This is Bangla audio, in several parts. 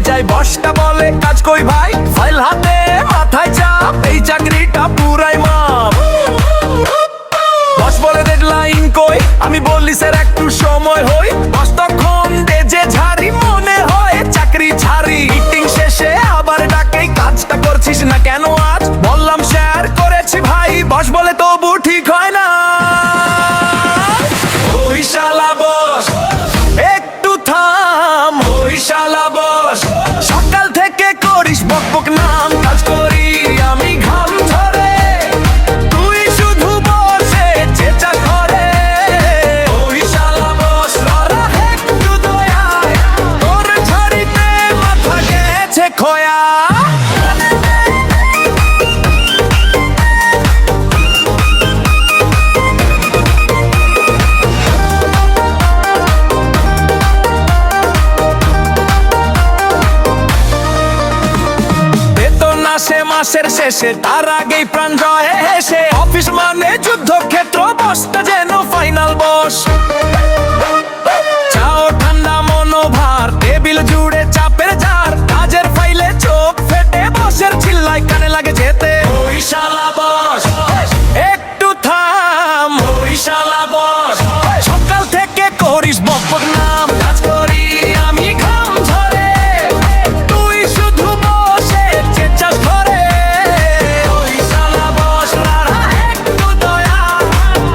যায় বসটা বলে কাজ কই ভাই, ফাইল হাতে মাথায় চাপ, এই চাকরিটা পুরাই মাপ। বস বলে ডেডলাইন কই, আমি বললি স্যার একটু সময় হই, বস তখন যে ঝাড়ি মনে হয় চাকরি ছাড়ি। মিটিং শেষে আবার ডাকে কাজটা করছিস না কেন আজ, বললাম শেয়ার করেছি ভাই, বস বলে তবু ঠিক হয় না। ওই শালা বস একটু থাম, ওই শালা বস সকাল থেকে করিস বকবক নাম, কাজ করি আমি ঘাম ঝরে, তুই শুধু বসে চেঁচা করে। ওই শালা বস লড়া একটু দয়ায়, তোর ঝাড়িতে মাথা গেছে খয়া। সে মাসের শেষে তার আগেই প্রাণ জয় এসে, অফিস মানে যুদ্ধক্ষেত্র, বসটা যেন ফাইনাল বস। চাও ঠান্ডা মনোভার, টেবিল জুড়ে চাপের জার, কাজের ফাইলে চোখ ফেটে বসের চিল্লাই কানে লাগে যেতে। ওই শালা বস একটু থাম, ওই শালা বস সকাল থেকে করিস বকবক নাম, কাজ করি আমি ঘাম ঝরে, তুই শুধু বসে চেঁচাস করে। ওই শালা বস লড়া একটু দয়া,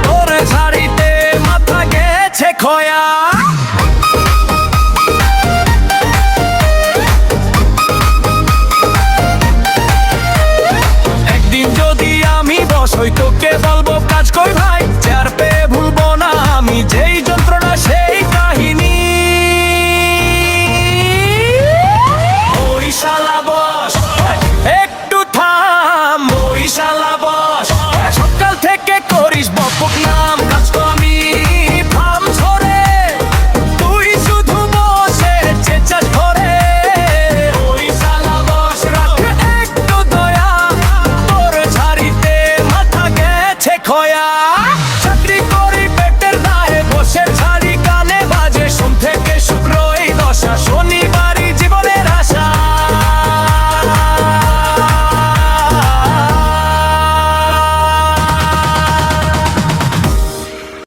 তোর ঝাড়িতে মাথা গেছে খয়া।